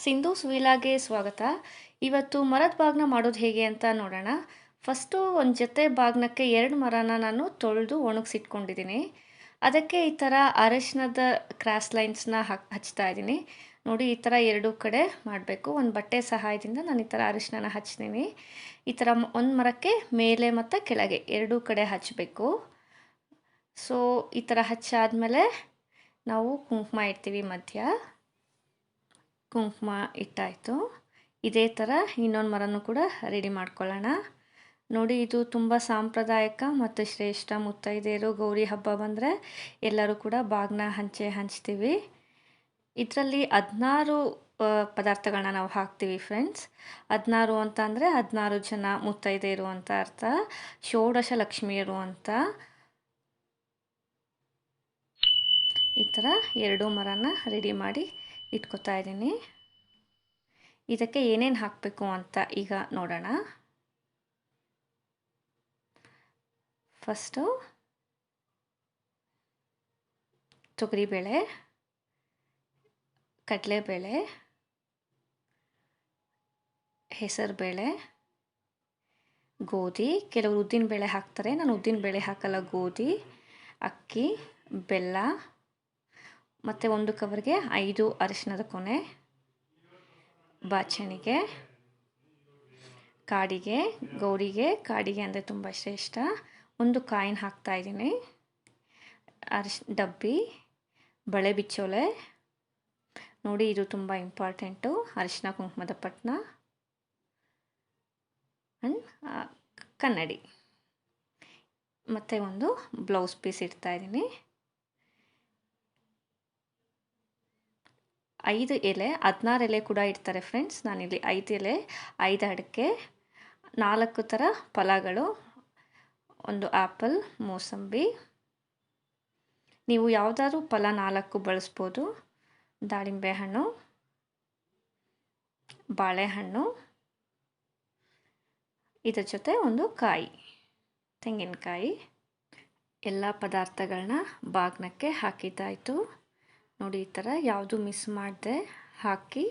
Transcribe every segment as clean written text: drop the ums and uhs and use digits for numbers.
ಸಿಂಧೂಸ್ ವಿಲಾಗೆ ಸ್ವಾಗತ. ಇವತ್ತು ಮರದ ಬಾಗ್ನ ಮಾಡೋದು ಹೇಗೆ ಅಂತ ನೋಡೋಣ. ಫಸ್ಟು ಒಂದು ಜೊತೆ ಬಾಗ್ನಕ್ಕೆ 2 ಮರನ ನಾನು ತೊಳೆದು ಒಣಗಿಸಿಟ್ಕೊಂಡಿದ್ದೀನಿ. ಅದಕ್ಕೆ ಈ ಥರ ಅರಶಿನದ ಕ್ರಾಸ್ ಲೈನ್ಸ್ನ ಹಚ್ತಾ ಇದ್ದೀನಿ. ನೋಡಿ, ಈ ಥರ ಎರಡೂ ಕಡೆ ಮಾಡಬೇಕು. ಒಂದು ಬಟ್ಟೆ ಸಹಾಯದಿಂದ ನಾನು ಈ ಥರ ಅರಶಿನ ಹಚ್ತೀನಿ. ಈ ಥರ ಒಂದು ಮರಕ್ಕೆ ಮೇಲೆ ಮತ್ತು ಕೆಳಗೆ ಎರಡೂ ಕಡೆ ಹಚ್ಚಬೇಕು. ಸೊ ಈ ಥರ ಹಚ್ಚಾದಮೇಲೆ ನಾವು ಕುಂಕುಮ ಇಡ್ತೀವಿ ಮಧ್ಯ. ಕುಂಕುಮ ಇಟ್ಟಾಯಿತು. ಇದೇ ಥರ ಇನ್ನೊಂದು ಮರನೂ ಕೂಡ ರೆಡಿ ಮಾಡ್ಕೊಳ್ಳೋಣ. ನೋಡಿ, ಇದು ತುಂಬ ಸಾಂಪ್ರದಾಯಿಕ ಮತ್ತು ಶ್ರೇಷ್ಠ. ಮುತ್ತೈದೆಯರು ಗೌರಿ ಹಬ್ಬ ಬಂದರೆ ಎಲ್ಲರೂ ಕೂಡ ಬಾಗ್ನ ಹಂಚ್ತೀವಿ. ಇದರಲ್ಲಿ 16 ಪದಾರ್ಥಗಳನ್ನ ನಾವು ಹಾಕ್ತೀವಿ ಫ್ರೆಂಡ್ಸ್. 16 ಅಂತ ಅಂದರೆ 16 ಜನ ಮುತ್ತೈದೆಯರು ಅಂತ ಅರ್ಥ. ಷೋಡಶ ಲಕ್ಷ್ಮಿಯರು ಅಂತ. ಈ ಥರ 2 ಮರನ ರೆಡಿ ಮಾಡಿ ಇಟ್ಕೊತಾ ಇದ್ದೀನಿ. ಇದಕ್ಕೆ ಏನೇನು ಹಾಕಬೇಕು ಅಂತ ಈಗ ನೋಡೋಣ. ಫಸ್ಟು ತೊಗರಿಬೇಳೆ, ಕಡಲೆಬೇಳೆ, ಹೆಸರುಬೇಳೆ, ಗೋಧಿ. ಕೆಲವರು ಉದ್ದಿನಬೇಳೆ ಹಾಕ್ತಾರೆ, ನಾನು ಉದ್ದಿನಬೇಳೆ ಹಾಕಲ್ಲ. ಗೋಧಿ, ಅಕ್ಕಿ, ಬೆಲ್ಲ ಮತ್ತು ಒಂದು ಕವರ್ಗೆ 5 ಅರಿಶಿಣದ ಕೊನೆ, ಬಾಚಣಿಗೆ, ಕಾಡಿಗೆ. ಗೌರಿಗೆ ಕಾಡಿಗೆ ಅಂದರೆ ತುಂಬ ಶ್ರೇಷ್ಠ. ಒಂದು ಕಾಯಿನ್ ಹಾಕ್ತಾಯಿದ್ದೀನಿ. ಡಬ್ಬಿ, ಬಳೆ ಬಿಚ್ಚೋಲೆ. ನೋಡಿ, ಇದು ತುಂಬ ಇಂಪಾರ್ಟೆಂಟು. ಅರಿಶಿನ ಕುಂಕುಮದ ಪಟ್ನ ಆ್ಯಂಡ್ ಕನ್ನಡಿ. ಮತ್ತು ಒಂದು ಬ್ಲೌಸ್ ಪೀಸ್ ಇಡ್ತಾಯಿದ್ದೀನಿ. 5 ಎಲೆ, 16 ಎಲೆ ಕೂಡ ಇಡ್ತಾರೆ ಫ್ರೆಂಡ್ಸ್. ನಾನಿಲ್ಲಿ 5 ಎಲೆ, 5 ಅಡಿಕೆ, 4 ಥರ ಫಲಗಳು, ಒಂದು ಆ್ಯಪಲ್, ಮೋಸಂಬಿ. ನೀವು ಯಾವುದಾದ್ರೂ ಫಲ 4 ಬಳಸ್ಬೋದು. ದಾಳಿಂಬೆ ಹಣ್ಣು, ಬಾಳೆಹಣ್ಣು, ಇದರ ಜೊತೆ ಒಂದು ಕಾಯಿ, ತೆಂಗಿನಕಾಯಿ. ಎಲ್ಲ ಪದಾರ್ಥಗಳನ್ನ ಬಾಗ್ನಕ್ಕೆ ಹಾಕಿದ್ದಾಯಿತು. ನೋಡಿ, ಈ ಥರ ಯಾವುದು ಮಿಸ್ ಮಾಡದೆ ಹಾಕಿ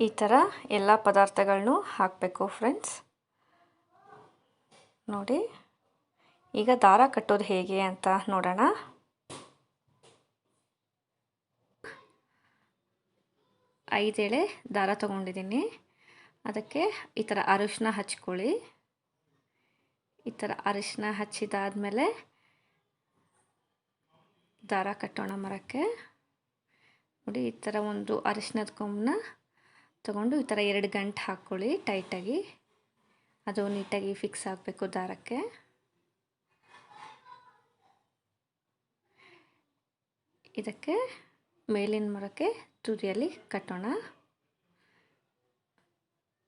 ಈ ಥರ ಎಲ್ಲ ಪದಾರ್ಥಗಳನ್ನೂ ಹಾಕಬೇಕು ಫ್ರೆಂಡ್ಸ್. ನೋಡಿ, ಈಗ ದಾರ ಕಟ್ಟೋದು ಹೇಗೆ ಅಂತ ನೋಡೋಣ. ಐದು ಎಳೆ ದಾರ ತಗೊಂಡಿದ್ದೀನಿ. ಅದಕ್ಕೆ ಈ ಥರ ಅರಿಶಿನ ಹಚ್ಕೊಳ್ಳಿ. ಈ ಥರ ಅರಿಶಿನ ಹಚ್ಚಿದಾದ್ಮೇಲೆ ದಾರ ಕಟ್ಟೋಣ ಮರಕ್ಕೆ. ನೋಡಿ, ಈ ಥರ ಒಂದು ಅರಿಶಿನದ ಕೊಂಬನ್ನ ತಗೊಂಡು ಈ ಥರ 2 ಗಂಟು ಹಾಕ್ಕೊಳ್ಳಿ ಟೈಟಾಗಿ. ಅದು ನೀಟಾಗಿ ಫಿಕ್ಸ್ ಆಗಬೇಕು ದಾರಕ್ಕೆ. ಇದಕ್ಕೆ ಮೇಲಿನ ಮರಕ್ಕೆ ತುದಿಯಲ್ಲಿ ಕಟ್ಟೋಣ.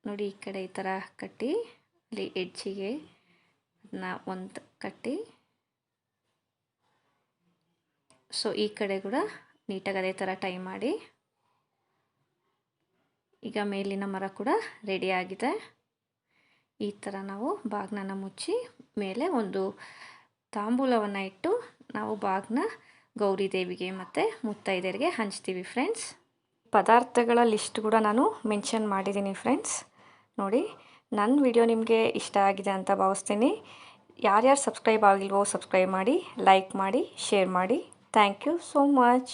ನೋಡಿ, ಈ ಕಡೆ ಈ ಥರ ಕಟ್ಟಿ, ಅಲ್ಲಿ ಎಡ್ಜಿಗೆ ಅದನ್ನ ಒಂದು ಕಟ್ಟಿ. ಸೊ ಈ ಕಡೆ ಕೂಡ ನೀಟಾಗಿ ಅದೇ ಥರ ಟೈ ಮಾಡಿ. ಈಗ ಮೇಲಿನ ಮರ ಕೂಡ ರೆಡಿಯಾಗಿದೆ. ಈ ಥರ ನಾವು ಬಾಗ್ನನ ಮುಚ್ಚಿ ಮೇಲೆ ಒಂದು ತಾಂಬೂಲವನ್ನು ಇಟ್ಟು ನಾವು ಬಾಗ್ನ ಗೌರಿ ದೇವಿಗೆ ಮತ್ತು ಮುತ್ತೈದೆಯರಿಗೆ ಹಂಚ್ತೀವಿ ಫ್ರೆಂಡ್ಸ್. ಪದಾರ್ಥಗಳ ಲಿಸ್ಟ್ ಕೂಡ ನಾನು ಮೆನ್ಷನ್ ಮಾಡಿದ್ದೀನಿ ಫ್ರೆಂಡ್ಸ್. ನೋಡಿ, ನನ್ನ ವಿಡಿಯೋ ನಿಮಗೆ ಇಷ್ಟ ಆಗಿದೆ ಅಂತ ಭಾವಿಸ್ತೀನಿ. ಯಾರ್ಯಾರು ಸಬ್ಸ್ಕ್ರೈಬ್ ಆಗಿಲ್ವೋ ಸಬ್ಸ್ಕ್ರೈಬ್ ಮಾಡಿ, ಲೈಕ್ ಮಾಡಿ, ಶೇರ್ ಮಾಡಿ. Thank you so much.